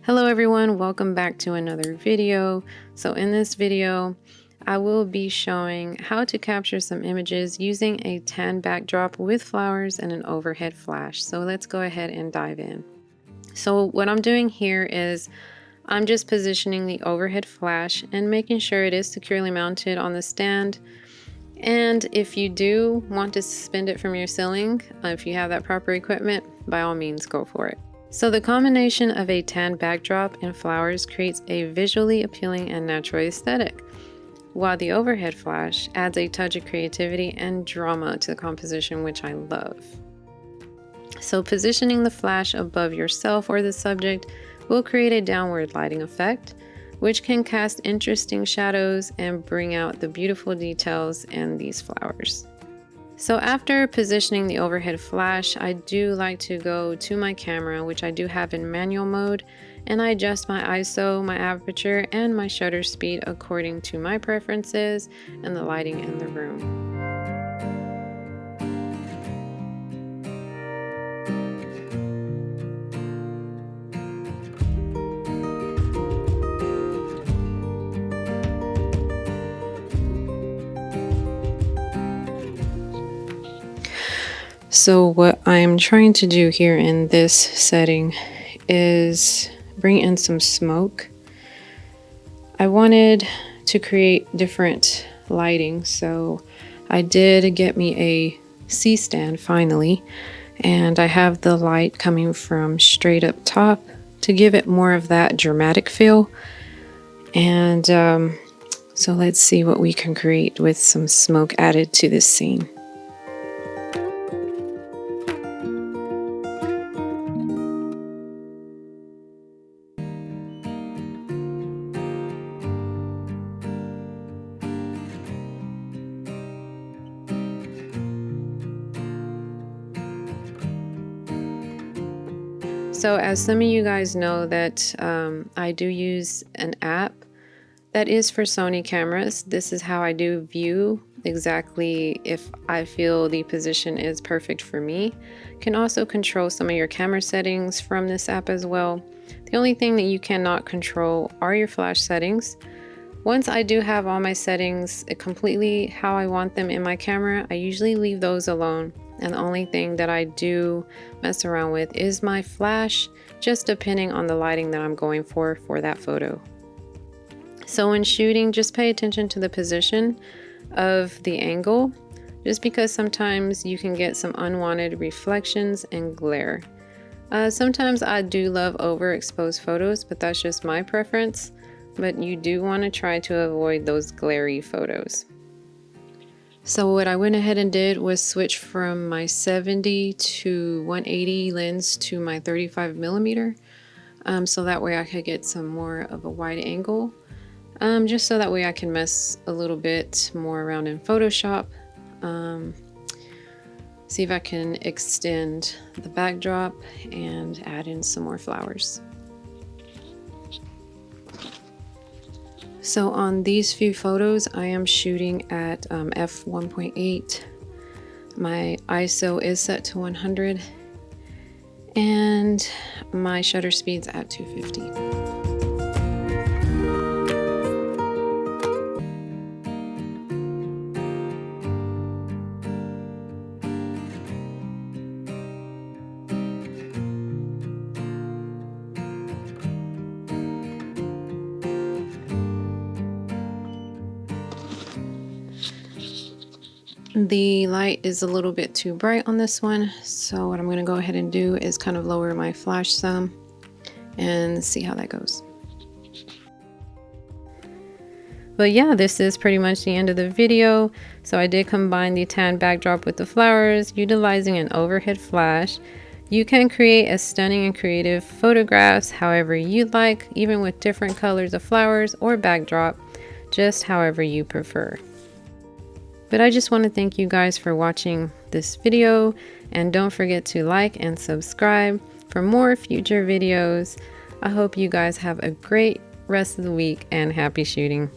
Hello everyone, welcome back to another video. So in this video, I will be showing how to capture some images using a tan backdrop with flowers and an overhead flash. So let's go ahead and dive in. So what I'm doing here is I'm just positioning the overhead flash and making sure it is securely mounted on the stand. And if you do want to suspend it from your ceiling, if you have that proper equipment, by all means go for it. So the combination of a tan backdrop and flowers creates a visually appealing and natural aesthetic, while the overhead flash adds a touch of creativity and drama to the composition, which I love. So positioning the flash above yourself or the subject will create a downward lighting effect, which can cast interesting shadows and bring out the beautiful details in these flowers. So after positioning the overhead flash, I do like to go to my camera, which I do have in manual mode, and I adjust my ISO, my aperture, and my shutter speed according to my preferences and the lighting in the room. So what I'm trying to do here in this setting is bring in some smoke. I wanted to create different lighting, so I did get me a C-stand finally, and I have the light coming from straight up top to give it more of that dramatic feel. And so let's see what we can create with some smoke added to this scene. So as some of you guys know that I do use an app that is for Sony cameras. This is how I do view exactly if I feel the position is perfect for me. You can also control some of your camera settings from this app as well. The only thing that you cannot control are your flash settings. Once I do have all my settings completely how I want them in my camera, I usually leave those alone. And the only thing that I do mess around with is my flash, just depending on the lighting that I'm going for that photo. So when shooting, just pay attention to the position of the angle, just because sometimes you can get some unwanted reflections and glare. Sometimes I do love overexposed photos, but that's just my preference. But you do want to try to avoid those glary photos. So what I went ahead and did was switch from my 70 to 180 lens to my 35mm, so that way I could get some more of a wide angle, just so that way I can mess a little bit more around in Photoshop, see if I can extend the backdrop and add in some more flowers. So on these few photos, I am shooting at f1.8. My ISO is set to 100, and my shutter speed's at 250. The light is a little bit too bright on this one, so what I'm going to go ahead and do is kind of lower my flash some and see how that goes. But yeah, this is pretty much the end of the video. So I did combine the tan backdrop with the flowers, utilizing an overhead flash. You can create a stunning and creative photographs however you like, even with different colors of flowers or backdrop, just however you prefer. But I just want to thank you guys for watching this video, and don't forget to like and subscribe for more future videos. I hope you guys have a great rest of the week and happy shooting.